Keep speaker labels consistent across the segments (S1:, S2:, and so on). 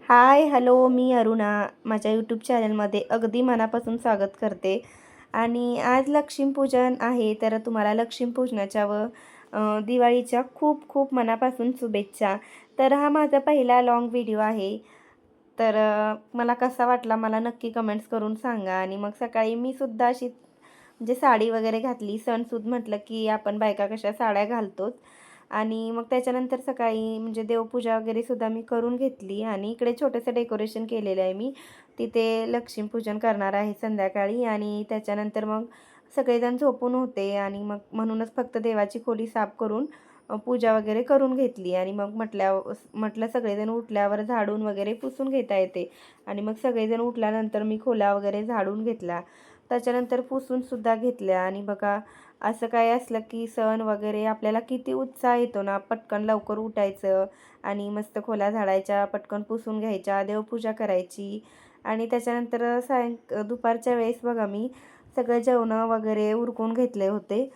S1: Hi hello मी अरुणा माझ्या YouTube चॅनलमध्ये अगदी मनापासून स्वागत करते. आणि आज लक्ष्मीपूजन आहे तर तुम्हाला लक्ष्मीपूजनाच्या व दिवाळीच्या खूप खूप मनापासून शुभेच्छा. तर हा माझा पहिला लाँग व्हिडिओ आहे. तर मला कसा वाटला मला नक्की कमेंट्स करून सांगा. आणि मग सकाळी मी सुद्धा अशी म्हणजे साडी वगैरे घातली. सणसूद म्हटलं की आपण बायका कशा साड्या घालतोच. आणि मग त्याच्यानंतर सकाळी म्हणजे देवपूजा वगैरे सुद्धा मी करून घेतली आणि इकडे छोटंसं डेकोरेशन केलेलं आहे मी. तिथे लक्ष्मीपूजन करणार आहे संध्याकाळी. आणि त्याच्यानंतर मग सगळेजण झोपून होते आणि मग म्हणूनच फक्त देवाची खोली साफ करून पूजा वगैरे करून घेतली. आणि मग म्हटलं सगळेजण उठल्यावर झाडून वगैरे पुसून घेता येते. आणि मग सगळेजण उठल्यानंतर मी खोल्या वगैरे झाडून घेतला. त्याच्यानंतर पुसूनसुद्धा घेतल्या. आणि बघा असं काय असलं की सण वगैरे आपल्याला किती उत्साह येतो ना, पटकन लवकर उठायचं आणि मस्त खोल्या झाडायच्या, पटकन पुसून घ्यायच्या, देवपूजा करायची. आणि त्याच्यानंतर दुपारच्या वेळेस बघा मी सगळे जेवणं वगैरे उरकून घेतले होते.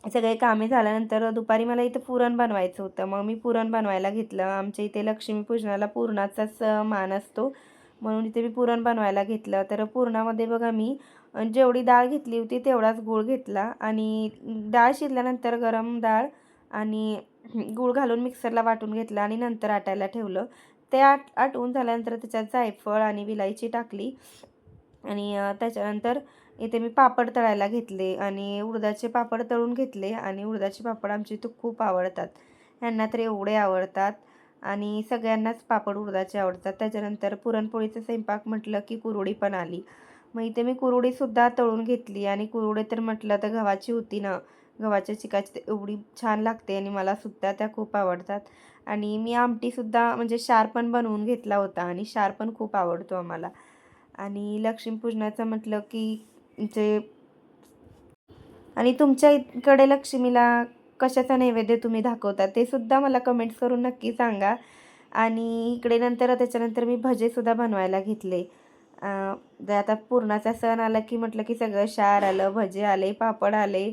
S1: सगळे कामे झाल्यानंतर दुपारी मला इथं पुरण बनवायचं होतं. मग मी पुरण बनवायला घेतलं. आमच्या इथे लक्ष्मीपूजनाला पुरणाचाच मान असतो. म्हणून इथे मी पुरण बनवायला घेतलं. तर पुरणामध्ये बघा मी जेवढी डाळ घेतली होती तेवढाच गूळ घेतला. आणि डाळ शिजल्यानंतर गरम डाळ आणि गूळ घालून मिक्सरला वाटून घेतला आणि नंतर आटायला ठेवलं. ते आटवून झाल्यानंतर त्याच्यात जायफळ आणि विलायची टाकली. आणि त्याच्यानंतर इथे मी पापड तळायला घेतले आणि उडदाचे पापड तळून घेतले. आणि उडदाचे पापड आमच्या इथं खूप आवडतात. ह्यांना तर एवढे आवडतात. आणि सगळ्यांनाच पापड उडदाचे आवडतात. त्याच्यानंतर पुरणपोळीचा स्वयंपाक म्हटलं की कुरवडी पण आली. मग इथे मी कुरवडीसुद्धा तळून घेतली. आणि कुरवडी तर म्हटलं तर गव्हाची होती ना, गव्हाच्या चिकाची तर एवढी छान लागते आणि मला सुद्धा त्या खूप आवडतात. आणि मी आमटीसुद्धा म्हणजे शार पण बनवून घेतला होता आणि शार पण खूप आवडतो आम्हाला. आणि लक्ष्मीपूजनाचं म्हटलं की जे आणि तुमच्या इकडे लक्ष्मीला कशाचा नैवेद्य तुम्ही दाखवता ते सुद्धा मला कमेंट्स करून नक्की सांगा. आणि इकडे नंतर त्याच्यानंतर मी भजेसुद्धा बनवायला घेतले. आता पुरणाचा सण आला की म्हटलं की सगळं शार आलं, भजे आले, पापड आले,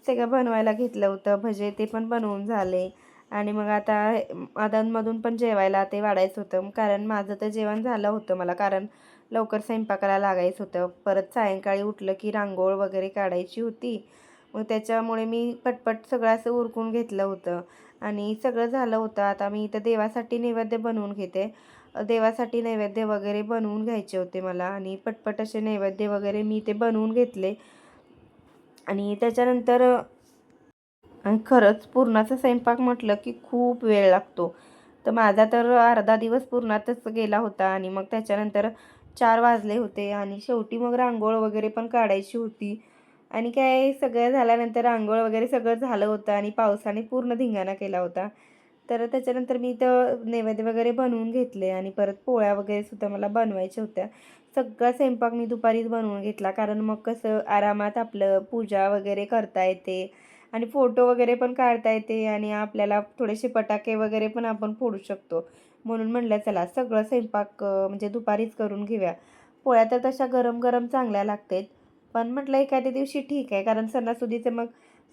S1: सगळं बनवायला घेतलं होतं. भजे ते पण बनवून झाले. आणि मग आता अधूनमधून पण जेवायला ते वाढायचं होतं कारण माझं तर जेवण झालं होतं मला कारण लवकर स्वयंपाकाला लागायचं होतं. परत सायंकाळी उठलं की रांगोळ वगैरे काढायची होती. मग त्याच्यामुळे मी पटपट सगळं असं उरकून घेतलं होतं. आणि सगळं झालं होतं. आता मी इथं देवासाठी नैवेद्य बनवून घेते. देवासाठी नैवेद्य वगैरे बनवून घ्यायचे होते मला आणि पटपट असे नैवेद्य वगैरे मी ते बनवून घेतले. आणि त्याच्यानंतर आणि खरंच पुरणाचा स्वयंपाक म्हटलं की खूप वेळ लागतो. तर माझा तर अर्धा दिवस पुरणातच गेला होता. आणि मग त्याच्यानंतर 4 वाजले होते आणि शेवटी मग रांगोळ वगैरे पण काढायची होती. आणि काय सगळं झाल्यानंतर रांगोळ वगैरे सगळं झालं होतं आणि पावसाने पूर्ण धिंगाणा केला होता. तर त्याच्यानंतर मी इथं नैवेद्य वगैरे बनवून घेतले आणि परत पोळ्या वगैरे सुद्धा मला बनवायच्या होत्या. सगळा स्वयंपाक मी दुपारीच बनवून घेतला कारण मग कसं आरामात आपलं पूजा वगैरे करता येते आणि फोटो वगैरे पण काढता येते आणि आपल्याला थोडेसे पटाके वगैरे पण आपण फोडू शकतो. म्हणून म्हटलं चला सगळं स्वयंपाक म्हणजे दुपारीच करून घेऊया. पोळ्या तर तशा गरम गरम चांगल्या लागतात. पण म्हटलं एखाद्या दिवशी ठीक आहे कारण सणासुदीचं मग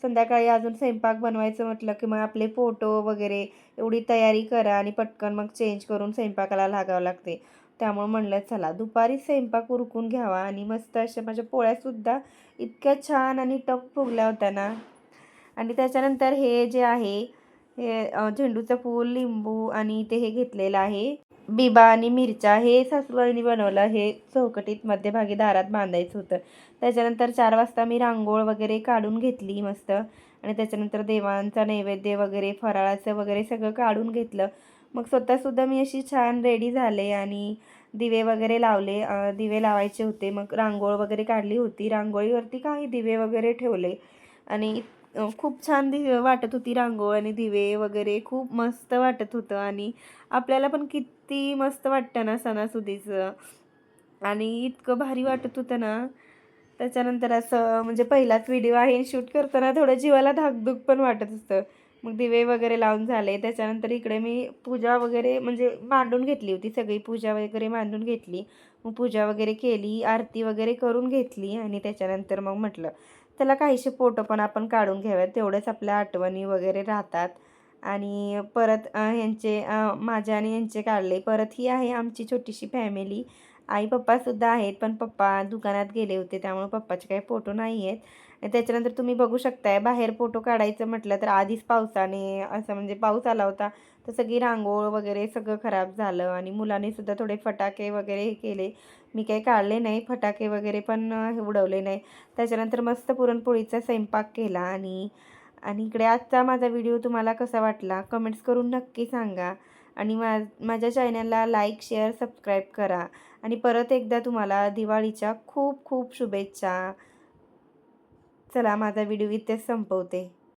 S1: संध्याकाळी अजून स्वयंपाक बनवायचं म्हटलं की मग आपले फोटो वगैरे एवढी तयारी करा आणि पटकन मग चेंज करून स्वयंपाकाला लागावं लागते. त्यामुळे म्हणलं चला दुपारी स्वयंपाक उरकून घ्यावा. आणि मस्त अशा माझ्या पोळ्यासुद्धा इतक्या छान आणि टप फुगल्या होत्या ना. आणि त्याच्यानंतर हे जे आहे हे झेंडूचं फूल, लिंबू आणि इथे हे घेतलेलं आहे बिबा आणि मिरच्या हे सासूबाईंनी बनवलं. हे चौकटीत मध्यभागी दारात बांधायचं होतं. त्याच्यानंतर 4 वाजता मी रांगोळ वगैरे काढून घेतली मस्त. आणि त्याच्यानंतर देवांचा नैवेद्य वगैरे फराळाचं वगैरे सगळं काढून घेतलं. मग स्वतःसुद्धा मी अशी छान रेडी झाले आणि दिवे वगैरे लावले. दिवे लावायचे होते. मग रांगोळ वगैरे काढली होती. रांगोळीवरती काही दिवे वगैरे ठेवले. आणि खूप छान वाटत होती रांगोळ आणि दिवे वगैरे खूप मस्त वाटत होतं. आणि आपल्याला पण किती मस्त वाटतं ना सणासुदीचं. आणि इतकं भारी वाटत होतं ना. त्याच्यानंतर असं म्हणजे पहिलाच व्हिडिओ आहे शूट करताना थोडं जीवाला धाकधूक पण वाटत असतं. मग दिवे वगैरे लावून झाले. त्याच्यानंतर इकडे मी पूजा वगैरे म्हणजे मांडून घेतली होती. सगळी पूजा वगैरे मांडून घेतली. मग पूजा वगैरे केली, आरती वगैरे करून घेतली. आणि त्याच्यानंतर मग म्हटलं त्याला काहीसे फोटो पण आपण काढून घ्याव्यात तेवढेच आपल्या आठवणी वगैरे राहतात. आणि परत ह्यांचे माझ्या आणि ह्यांचे काढले. परत ही आहे आमची छोटीशी फॅमिली. आई पप्पासुद्धा आहेत, पण पप्पा दुकानात गेले होते त्यामुळे पप्पाचे काही फोटो नाही आहेत. आणि त्याच्यानंतर तुम्ही बघू शकताय बाहेर फोटो काढायचं म्हटलं तर आधीच पावसाने असं म्हणजे पाऊस आला होता, तर सगळी रांगोळ वगैरे सगळं खराब झालं आणि मुलांनी सुद्धा थोडे फटाके वगैरे हे केले. मी काही काढले नाही फटाके वगैरे, पण हे उडवले नाही. त्याच्यानंतर मस्त पुरणपोळीचा स्वयंपाक केला आणि आणि इकडे आजचा माझा व्हिडिओ तुम्हाला कसा वाटला कमेंट्स करून नक्की सांगा. आणि माझ्या चॅनलला लाईक, शेअर, सबस्क्राईब करा. आणि परत एकदा तुम्हाला दिवाळीच्या खूप खूप शुभेच्छा. चला माझा व्हिडिओ इथेच संपवते.